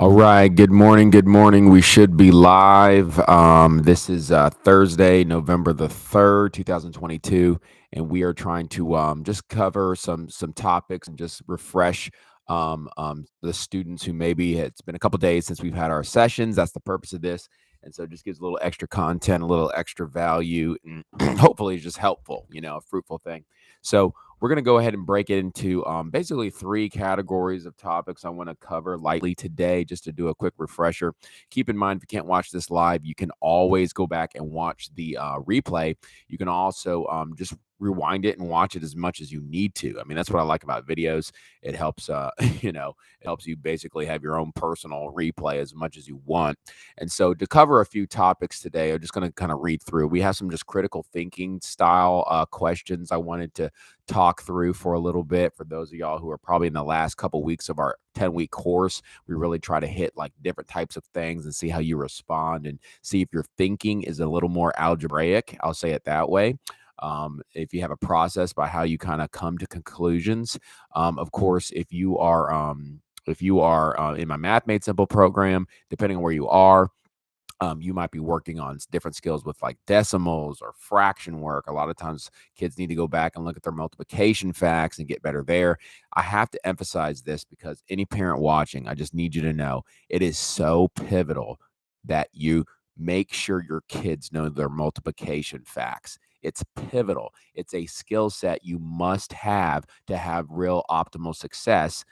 All right. Good morning. Good morning. We should be live. This is Thursday, November the 3rd, 2022, and we are trying to just cover some topics and just refresh the students who maybe it's been a couple days since we've had our sessions. That's the purpose of this. And so it just gives a little extra content, a little extra value, and hopefully it's just helpful, a fruitful thing. So we're going to go ahead and break it into basically three categories of topics I want to cover lightly today, just to do a quick refresher. Keep in mind, if you can't watch this live, you can always go back and watch the replay. You can also just rewind it and watch it as much as you need to. I mean, that's what I like about videos. It helps, it helps you basically have your own personal replay as much as you want. And so to cover a few topics today, I'm just going to kind of read through. We have some just critical thinking style questions I wanted to talk through for a little bit. For those of y'all who are probably in the last couple weeks of our 10-week course, we really try to hit like different types of things and see how you respond and see if your thinking is a little more algebraic. I'll say it that way. If you have a process by how you kind of come to conclusions. Of course, if you are in my Math Made Simple program, depending on where you might be working on different skills with like decimals or fraction work. A lot of times kids need to go back and look at their multiplication facts and get better there. I have to emphasize this because any parent watching, I just need you to know it is so pivotal that you make sure your kids know their multiplication facts. It's pivotal. It's a skill set you must have to have real optimal success.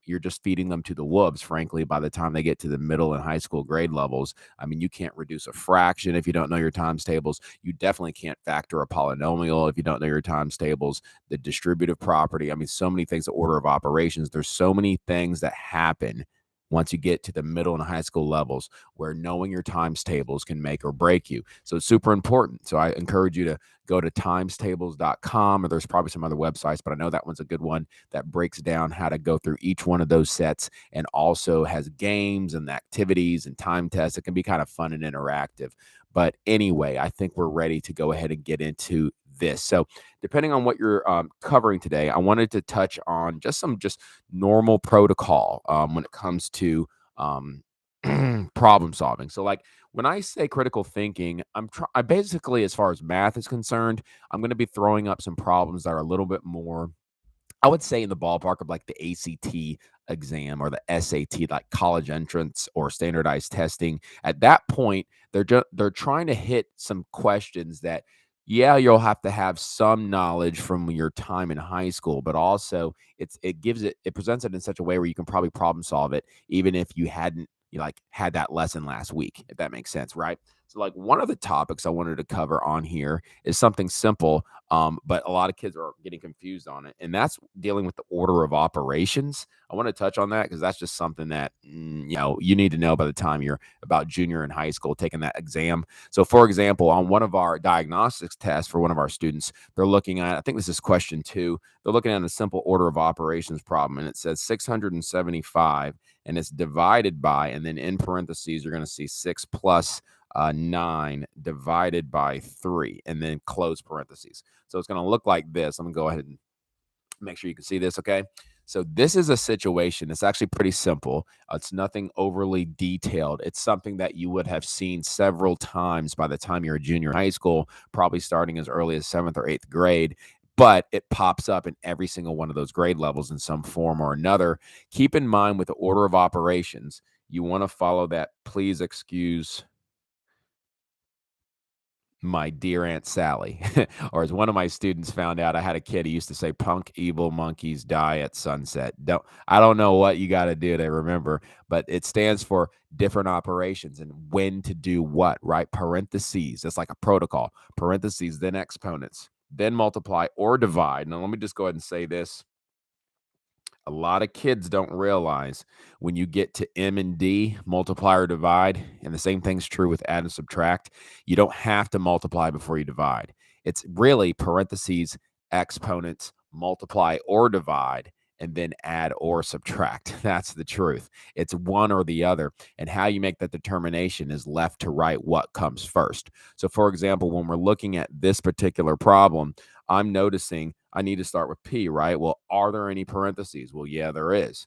You're just feeding them to the wolves, frankly, by the time they get to the middle and high school grade levels. I mean, you can't reduce a fraction if you don't know your times tables. You definitely can't factor a polynomial if you don't know your times tables, the distributive property. I mean, so many things, the order of operations. There's so many things that happen once you get to the middle and high school levels where knowing your times tables can make or break you. So it's super important. So I encourage you to go to timestables.com, or there's probably some other websites, but I know that one's a good one that breaks down how to go through each one of those sets and also has games and activities and time tests. It can be kind of fun and interactive. But anyway, I think we're ready to go ahead and get into this. So depending on what you're covering today, I wanted to touch on just some normal protocol when it comes to problem solving. So like when I say critical thinking, I basically, as far as math is concerned, I'm going to be throwing up some problems that are a little bit more, I would say, in the ballpark of like the ACT exam or the SAT, like college entrance or standardized testing. At that point, they're trying to hit some questions that, yeah, you'll have to have some knowledge from your time in high school, but also it presents it in such a way where you can probably problem solve it even if you hadn't like had that lesson last week, if that makes sense, right? So like one of the topics I wanted to cover on here is something simple, but a lot of kids are getting confused on it, and that's dealing with the order of operations. I want to touch on that because that's just something that you need to know by the time you're about junior in high school taking that exam. So, for example, on one of our diagnostics tests for one of our students, they're looking at, I think this is question 2. They're looking at a simple order of operations problem, and it says 675, and it's divided by, and then in parentheses you're going to see 6 plus 9 divided by 3, and then close parentheses. So it's going to look like this. I'm going to go ahead and make sure you can see this, okay? So this is a situation. It's actually pretty simple. It's nothing overly detailed. It's something that you would have seen several times by the time you're a junior in high school, probably starting as early as 7th or 8th grade. But it pops up in every single one of those grade levels in some form or another. Keep in mind with the order of operations, you want to follow that. Please excuse my dear Aunt Sally, or as one of my students found out, I had a kid who used to say, "Punk evil monkeys die at sunset." I don't know what you got to do to remember, but it stands for different operations and when to do what, right? Parentheses. That's like a protocol. Parentheses, then exponents, then multiply or divide. Now, let me just go ahead and say this. A lot of kids don't realize when you get to M and D, multiply or divide, and the same thing's true with add and subtract, you don't have to multiply before you divide. It's really parentheses, exponents, multiply or divide, and then add or subtract. That's the truth. It's one or the other. And how you make that determination is left to right, what comes first. So, for example, when we're looking at this particular problem, I'm noticing I need to start with P, right? Well, are there any parentheses? Well, yeah, there is.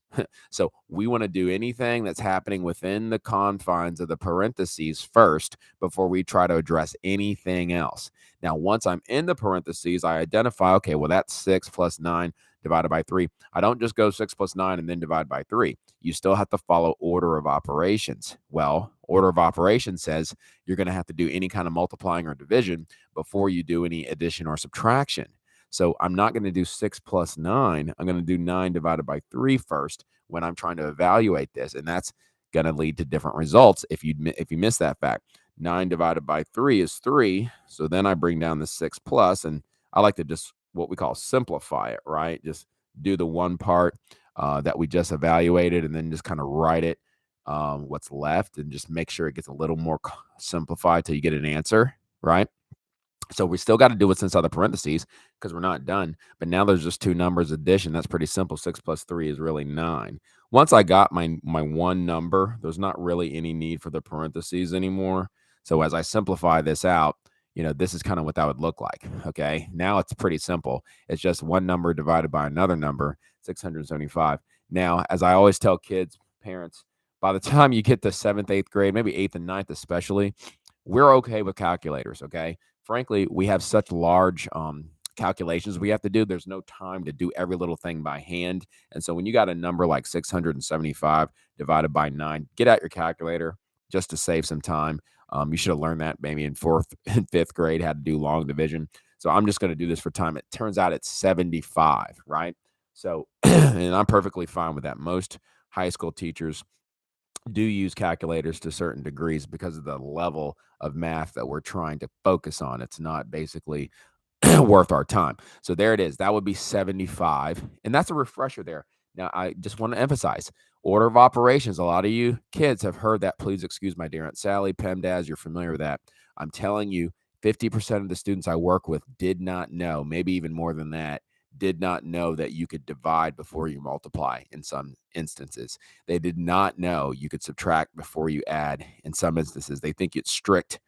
So we want to do anything that's happening within the confines of the parentheses first before we try to address anything else. Now, once I'm in the parentheses, I identify, okay, well, that's 6 plus 9 divided by 3. I don't just go 6 plus 9 and then divide by 3. You still have to follow order of operations. Well, order of operations says you're going to have to do any kind of multiplying or division before you do any addition or subtraction. So I'm not going to do 6 plus 9. I'm going to do 9 divided by 3 first when I'm trying to evaluate this. And that's going to lead to different results if you miss that fact. 9 divided by 3 is 3. So then I bring down the 6 plus, and I like to just what we call simplify it, right? Just do the one part that we just evaluated and then just kind of write it what's left and just make sure it gets a little more simplified till you get an answer, right? So we still got to do what's inside the parentheses because we're not done. But now there's just two numbers addition. That's pretty simple. 6 plus 3 is really 9. Once I got my one number, there's not really any need for the parentheses anymore. So as I simplify this out, this is kind of what that would look like. Okay. Now it's pretty simple. It's just one number divided by another number, 675. Now, as I always tell kids, parents, by the time you get to 7th, 8th grade, maybe 8th and 9th especially, we're okay with calculators. Okay. Frankly, we have such large calculations we have to do. There's no time to do every little thing by hand. And so when you got a number like 675 divided by 9, get out your calculator just to save some time. You should have learned that maybe in 4th and 5th grade, how to do long division. So I'm just going to do this for time. It turns out it's 75, right? So, and I'm perfectly fine with that. Most high school teachers do use calculators to certain degrees because of the level of math that we're trying to focus on. It's not basically worth our time. So there it is. That would be 75. And that's a refresher there. Now, I just want to emphasize order of operations. A lot of you kids have heard that. Please excuse my dear Aunt Sally, PEMDAS. You're familiar with that. I'm telling you, 50% of the students I work with did not know, maybe even more than that, did not know that you could divide before you multiply in some instances. They did not know you could subtract before you add in some instances. They think it's strict,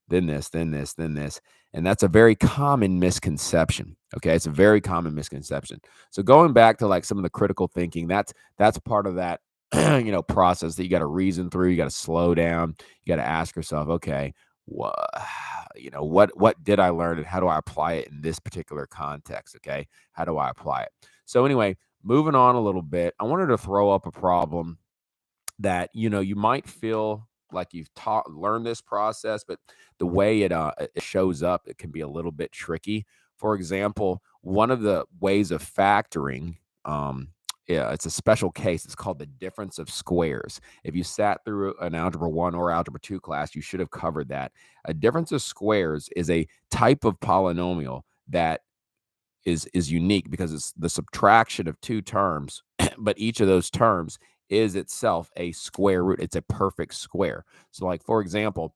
then this, then this, then this. And that's a very common misconception. Okay. It's a very common misconception. So going back to like some of the critical thinking, that's part of that, process that you got to reason through. You got to slow down. You got to ask yourself, okay, what did I learn and how do I apply it in this particular context? Okay. How do I apply it? So anyway, moving on a little bit, I wanted to throw up a problem that, you might feel like you've learned this process, but the way it shows up, it can be a little bit tricky. For example, one of the ways of factoring, yeah, it's a special case. It's called the difference of squares. If you sat through an Algebra 1 or Algebra 2 class, you should have covered that. A difference of squares is a type of polynomial that is unique because it's the subtraction of two terms, but each of those terms is itself a square root. It's a perfect square. So like, for example,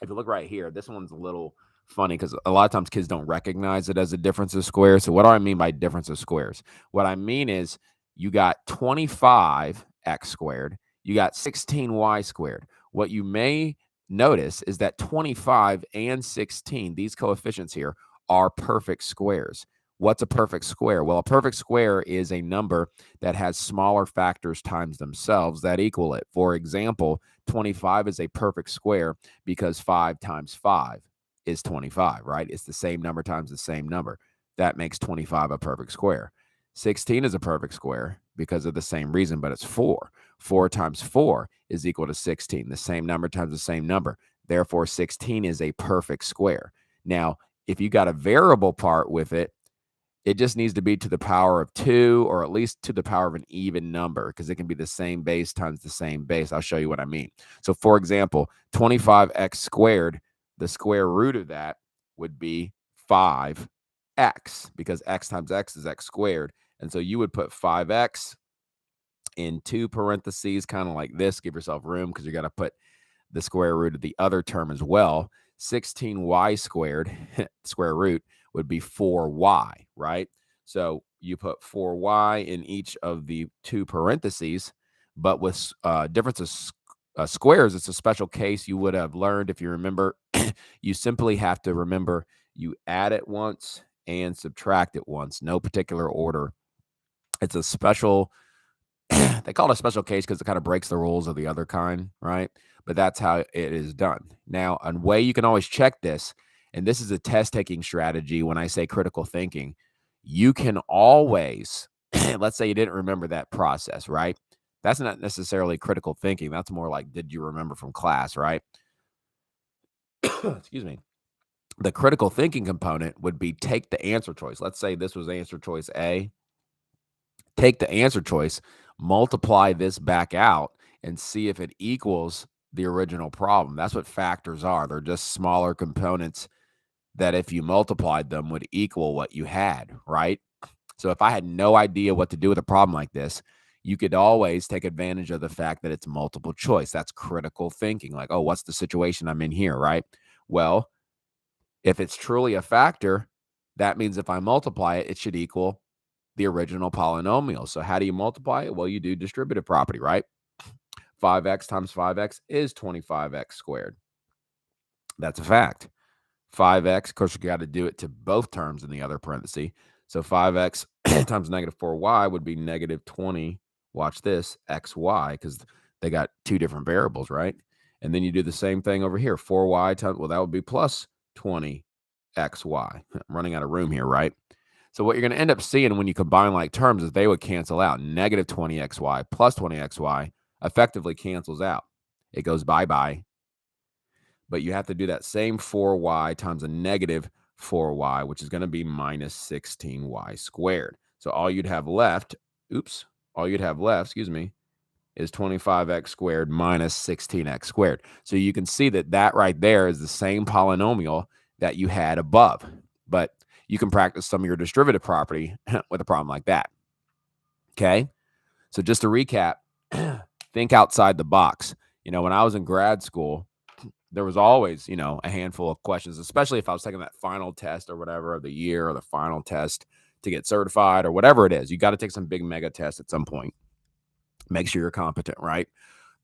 if you look right here, this one's a little funny because a lot of times kids don't recognize it as a difference of squares. So what do I mean by difference of squares? What I mean is you got 25x squared, you got 16y squared. What you may notice is that 25 and 16, these coefficients here, are perfect squares. What's a perfect square? Well, a perfect square is a number that has smaller factors times themselves that equal it. For example, 25 is a perfect square because 5 times 5 is 25, right? It's the same number times the same number. That makes 25 a perfect square. 16 is a perfect square because of the same reason, but it's 4. 4 times 4 is equal to 16, the same number times the same number. Therefore, 16 is a perfect square. Now, if you got a variable part with it, it just needs to be to the power of 2 or at least to the power of an even number because it can be the same base times the same base. I'll show you what I mean. So, for example, 25x squared, the square root of that would be 5x because x times x is x squared. And so you would put 5x in two parentheses, kind of like this. Give yourself room because you got to put the square root of the other term as well. 16y squared, square root, would be 4y, right? So you put 4y in each of the two parentheses, but with difference of squares, it's a special case you would have learned if you remember. You simply have to remember you add it once and subtract it once. No particular order. It's a special, they call it a special case because it kind of breaks the rules of the other kind, right? But that's how it is done. Now, a way you can always check this, and this is a test taking strategy when I say critical thinking, you can always, let's say you didn't remember that process, right? That's not necessarily critical thinking. That's more like, did you remember from class, right? Excuse me. The critical thinking component would be take the answer choice. Let's say this was answer choice A. Take the answer choice, multiply this back out, and see if it equals the original problem. That's what factors are. They're just smaller components that if you multiplied them would equal what you had, right? So if I had no idea what to do with a problem like this, you could always take advantage of the fact that it's multiple choice. That's critical thinking. Like, oh, what's the situation I'm in here, right? Well, if it's truly a factor, that means if I multiply it, it should equal the original polynomial. So how do you multiply it? Well, you do distributive property, right? 5x times 5x is 25x squared. That's a fact. 5x, of course, you got to do it to both terms in the other parenthesis. So 5x times negative 4y would be negative 20, watch this, xy, because they got two different variables, right? And then you do the same thing over here. 4y times, well, that would be plus 20xy. I'm running out of room here, right? So what you're going to end up seeing when you combine like terms is they would cancel out. Negative 20xy plus 20xy effectively cancels out. It goes bye-bye. But you have to do that same 4y times a negative 4y, which is going to be minus 16y squared. So all you'd have left, is 25x squared minus 16x squared. So you can see that right there is the same polynomial that you had above. But you can practice some of your distributive property with a problem like that. Okay? So just to recap, think outside the box. When I was in grad school, there was always, a handful of questions, especially if I was taking that final test or whatever of the year or the final test to get certified or whatever it is. You got to take some big mega test at some point. Make sure you're competent, right?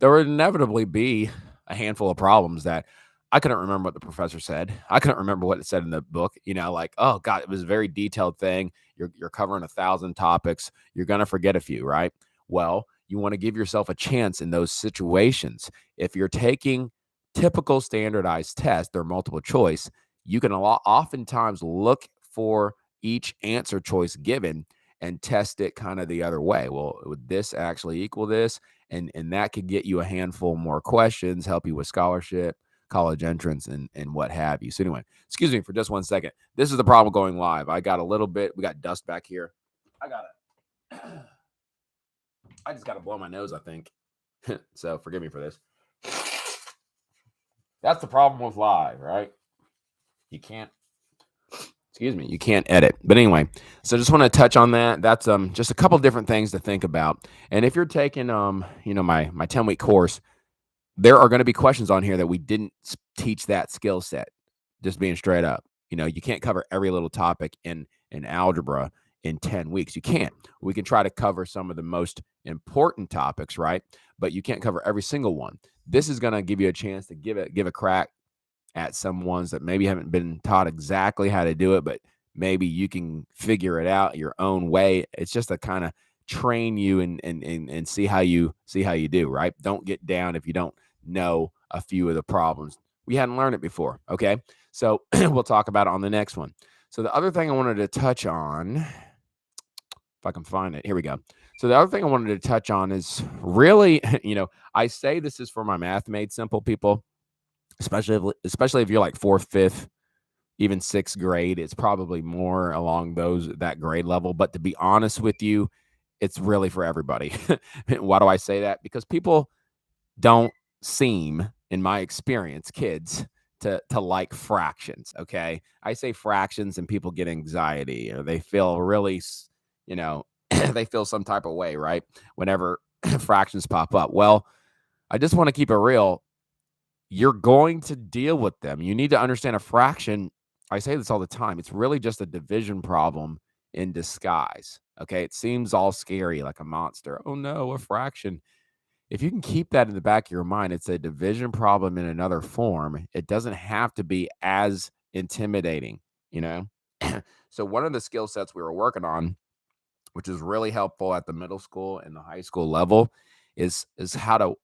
There would inevitably be a handful of problems that I couldn't remember what the professor said. I couldn't remember what it said in the book. Like, oh God, it was a very detailed thing. You're covering 1,000 topics. You're going to forget a few, right? Well, you want to give yourself a chance in those situations. If you're taking typical standardized tests, they're multiple choice, you can oftentimes look for each answer choice given and test it kind of the other way. Well, would this actually equal this? And that could get you a handful more questions, help you with scholarship, college entrance, and what have you. So anyway, excuse me for just 1 second. This is the problem going live. We got dust back here. I just got to blow my nose, I think. So forgive me for this. That's the problem with live, right? You can't edit. But anyway, so just want to touch on that. That's just a couple different things to think about. And if you're taking my 10-week course, there are going to be questions on here that we didn't teach that skill set. Just being straight up. You can't cover every little topic in algebra in 10 weeks. You can't. We can try to cover some of the most important topics, right? But you can't cover every single one. This is going to give you a chance to give a crack at some ones that maybe haven't been taught exactly how to do it, but maybe you can figure it out your own way. It's just to kind of train you and see how you do, right? Don't get down if you don't know a few of the problems. We hadn't learned it before, okay? So we'll talk about it on the next one. So the other thing I wanted to touch on, if I can find it, here we go. So the other thing I wanted to touch on is really, I say this is for my Math Made Simple people, especially if you're like 4th, 5th, even 6th grade. It's probably more along that grade level. But to be honest with you, it's really for everybody. Why do I say that? Because people don't seem, in my experience, kids, to like fractions, okay? I say fractions and people get anxiety or they feel really, they feel some type of way, right? Whenever fractions pop up. Well, I just want to keep it real. You're going to deal with them. You need to understand a fraction. I say this all the time. It's really just a division problem in disguise, okay? It seems all scary, like a monster. Oh no, a fraction. If you can keep that in the back of your mind, it's a division problem in another form. It doesn't have to be as intimidating, So one of the skill sets we were working on, which is really helpful at the middle school and the high school level, is how to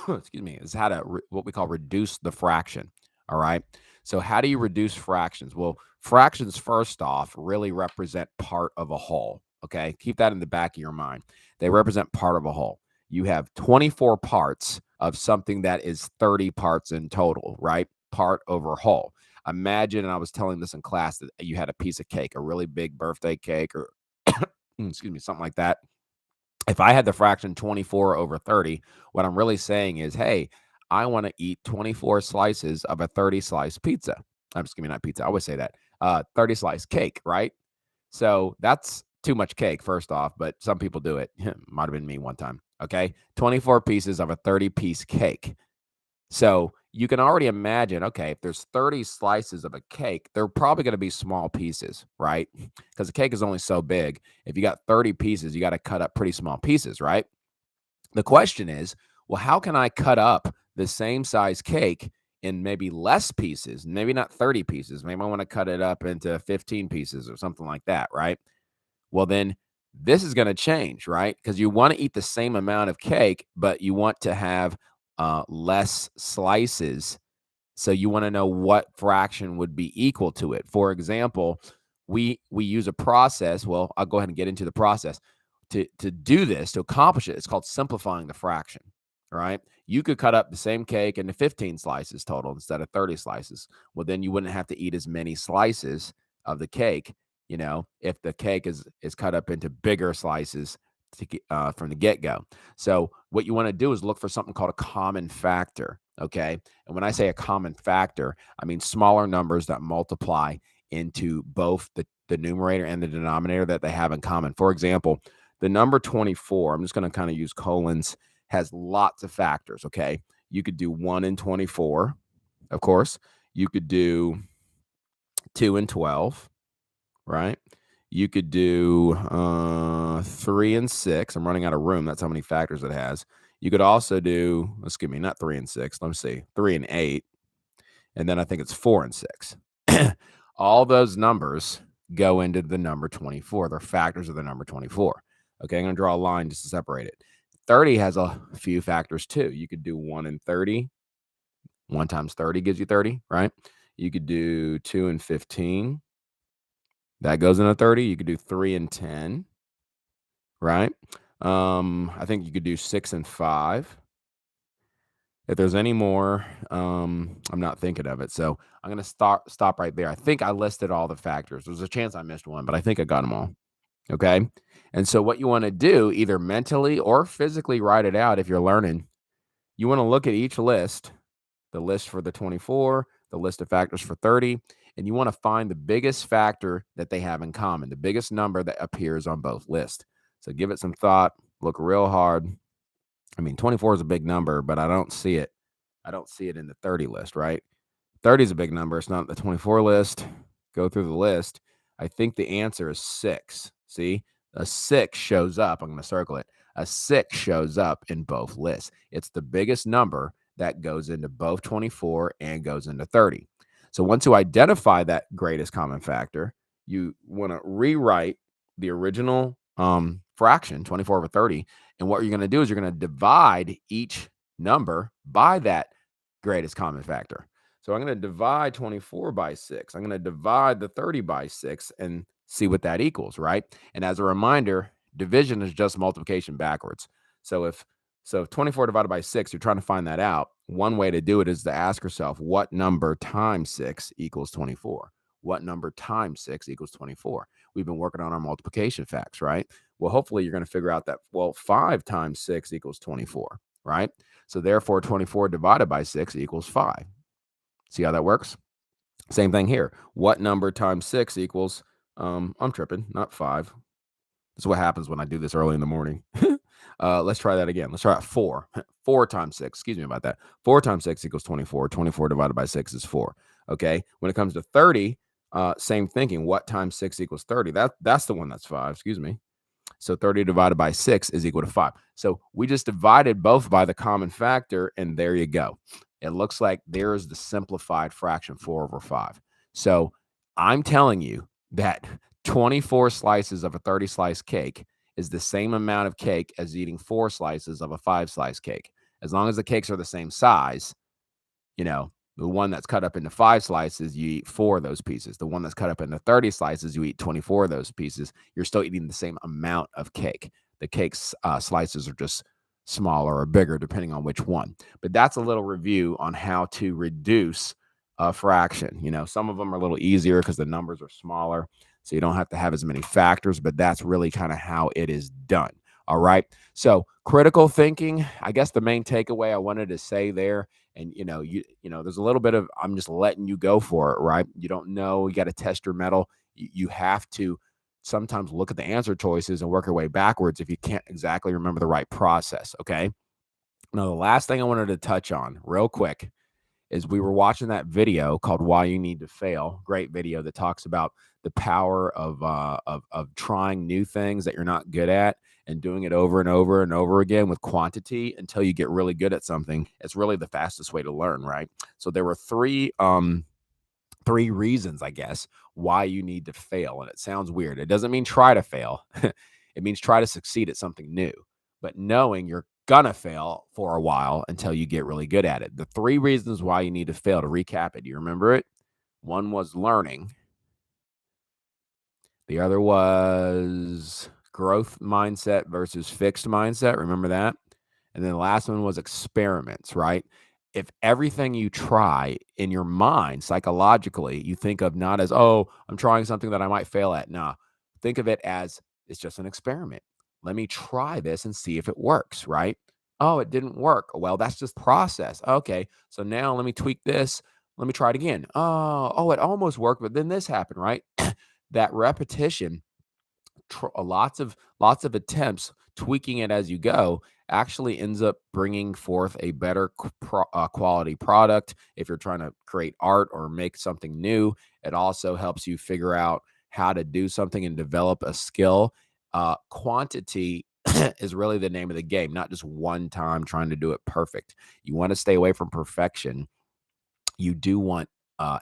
excuse me, is how to what we call reduce the fraction. All right. So how do you reduce fractions? Well, fractions first off really represent part of a whole. Okay. Keep that in the back of your mind. They represent part of a whole. You have 24 parts of something that is 30 parts in total, right? Part over whole. Imagine, and I was telling this in class, that you had a piece of cake, a really big birthday cake, or excuse me, something like that. If I had the fraction 24 over 30, what I'm really saying is, hey, I want to eat 24 slices of a 30 slice pizza. I'm just kidding, not pizza. I always say that. 30 slice cake, right? So that's too much cake, first off, but some people do it. Might have been me one time. Okay. 24 pieces of a 30-piece cake. So you can already imagine, okay, if there's 30 slices of a cake, they're probably going to be small pieces, right? Because the cake is only so big. If you got 30 pieces, you got to cut up pretty small pieces, right? The question is, well, how can I cut up the same size cake in maybe less pieces? Maybe not 30 pieces. Maybe I want to cut it up into 15 pieces or something like that, right? Well, then this is going to change, right? Because you want to eat the same amount of cake, but you want to have less slices. So you want to know what fraction would be equal to it. For example, we use a process. Well, I'll go ahead and get into the process to do this, to accomplish it. It's called simplifying the fraction. All right. You could cut up the same cake into 15 slices total instead of 30 slices. Well, then you wouldn't have to eat as many slices of the cake, if the cake is cut up into bigger slices from the get-go. So what you want to do is look for something called a common factor. Okay. And when I say a common factor, I mean smaller numbers that multiply into both the numerator and the denominator that they have in common. For example, the number 24, I'm just going to kind of use colons, has lots of factors. Okay. You could do 1 and 24, of course. You could do 2 and 12, right? You could do 3 and 6. I'm running out of room. That's how many factors it has. You could also do, excuse me, not 3 and 6. Let me see, 3 and 8. And then I think it's 4 and 6. All those numbers go into the number 24. They're factors of the number 24. Okay, I'm going to draw a line just to separate it. 30 has a few factors too. You could do 1 and 30. 1 times 30 gives you 30, right? You could do 2 and 15. That goes into 30. You could do 3 and 10, right? I think you could do 6 and 5. If there's any more, I'm not thinking of it. So I'm going to stop right there. I think I listed all the factors. There's a chance I missed one, but I think I got them all. Okay. And so what you want to do, either mentally or physically write it out if you're learning, you want to look at each list, the list for the 24, the list of factors for 30, and you want to find the biggest factor that they have in common, the biggest number that appears on both lists. So give it some thought, look real hard. I mean, 24 is a big number, but I don't see it. I don't see it in the 30 list, right? 30 is a big number. It's not the 24 list. Go through the list. I think the answer is 6. See, a 6 shows up. I'm going to circle it. A 6 shows up in both lists. It's the biggest number that goes into both 24 and goes into 30. So once you identify that greatest common factor, you want to rewrite the original fraction, 24 over 30. And what you're going to do is you're going to divide each number by that greatest common factor. So I'm going to divide 24 by 6. I'm going to divide the 30 by 6 and see what that equals, right? And as a reminder, division is just multiplication backwards. So if 24 divided by 6, you're trying to find that out. One way to do it is to ask yourself, what number times 6 equals 24? What number times 6 equals 24? We've been working on our multiplication facts, right? Well, hopefully you're going to figure out that, 5 times 6 equals 24, right? So therefore, 24 divided by 6 equals 5. See how that works? Same thing here. What number times 6 equals, I'm tripping, not 5. This is what happens when I do this early in the morning. Let's try that again. Let's try 4. 4 times 6. Excuse me about that. 4 times 6 equals 24. 24 divided by 6 is 4. Okay. When it comes to 30, same thinking. What times 6 equals 30? That's the one that's 5. Excuse me. So 30 divided by 6 is equal to 5. So we just divided both by the common factor, and there you go. It looks like there's the simplified fraction 4 over 5. So I'm telling you that 24 slices of a 30 slice cake is the same amount of cake as eating 4 slices of a 5 slice cake. As long as the cakes are the same size, you know, the one that's cut up into 5 slices, you eat 4 of those pieces. The one that's cut up into 30 slices, you eat 24 of those pieces. You're still eating the same amount of cake. The cake's slices are just smaller or bigger, depending on which one. But that's a little review on how to reduce a fraction. You know, some of them are a little easier because the numbers are smaller, so you don't have to have as many factors, but that's really kind of how it is done. All right. So critical thinking, I guess the main takeaway I wanted to say there, and there's a little bit of, I'm just letting you go for it, right? You don't know, you got to test your metal. You have to sometimes look at the answer choices and work your way backwards if you can't exactly remember the right process. Okay. Now, the last thing I wanted to touch on real quick is we were watching that video called Why You Need to Fail. Great video that talks about the power of trying new things that you're not good at and doing it over and over and over again with quantity until you get really good at something. It's really the fastest way to learn, right? So there were three reasons, I guess, why you need to fail. And it sounds weird. It doesn't mean try to fail. It means try to succeed at something new. But knowing you're gonna fail for a while until you get really good at it. The 3 reasons why you need to fail, to recap it. Do you remember it? One was learning. The other was growth mindset versus fixed mindset. Remember that? And then the last one was experiments, right? If everything you try in your mind psychologically, you think of not as, oh, I'm trying something that I might fail at. Nah, think of it as it's just an experiment. Let me try this and see if it works, right? Oh, it didn't work. Well, that's just process. Okay. So now let me tweak this. Let me try it again. Oh, it almost worked, but then this happened, right? That repetition, lots of attempts, tweaking it as you go, actually ends up bringing forth a better quality product. If you're trying to create art or make something new, it also helps you figure out how to do something and develop a skill. Quantity is really the name of the game, not just one time trying to do it perfect. You want to stay away from perfection. You do want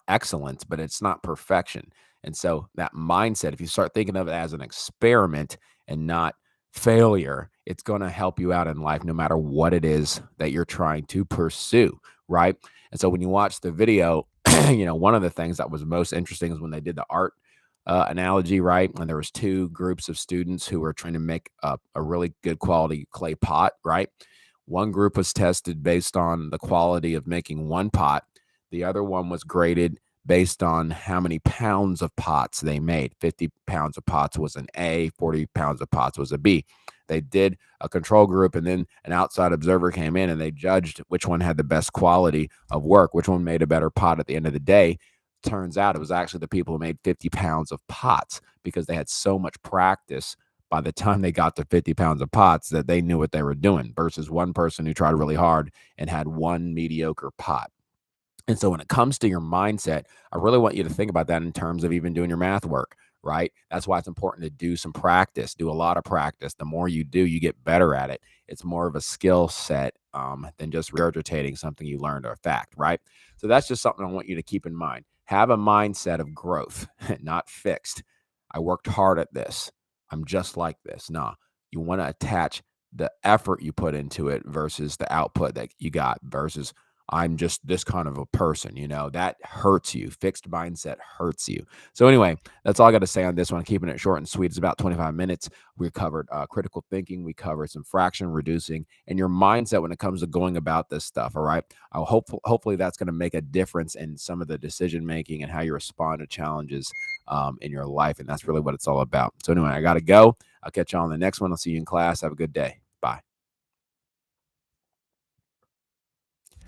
excellence, but it's not perfection. And so that mindset, if you start thinking of it as an experiment and not failure, it's going to help you out in life no matter what it is that you're trying to pursue, right? And so when you watch the video, one of the things that was most interesting is when they did the art analogy, right? When there was 2 groups of students who were trying to make a really good quality clay pot, right? One group was tested based on the quality of making one pot. The other one was graded based on how many pounds of pots they made. 50 pounds of pots was an A, 40 pounds of pots was a B. They did a control group, and then an outside observer came in and they judged which one had the best quality of work, which one made a better pot at the end of the day. Turns out it was actually the people who made 50 pounds of pots because they had so much practice by the time they got to 50 pounds of pots that they knew what they were doing versus one person who tried really hard and had one mediocre pot. And so when it comes to your mindset, I really want you to think about that in terms of even doing your math work, right? That's why it's important to do some practice, do a lot of practice. The more you do, you get better at it. It's more of a skill set than just regurgitating something you learned or a fact, right? So that's just something I want you to keep in mind. Have a mindset of growth, not fixed. I worked hard at this. I'm just like this. Nah, you want to attach the effort you put into it versus the output that you got versus I'm just this kind of a person, that hurts you. Fixed mindset hurts you. So anyway, that's all I got to say on this one. Keeping it short and sweet. It's about 25 minutes. We covered critical thinking. We covered some fraction reducing and your mindset when it comes to going about this stuff. All right. Hopefully that's going to make a difference in some of the decision making and how you respond to challenges in your life. And that's really what it's all about. So anyway, I got to go. I'll catch you on the next one. I'll see you in class. Have a good day.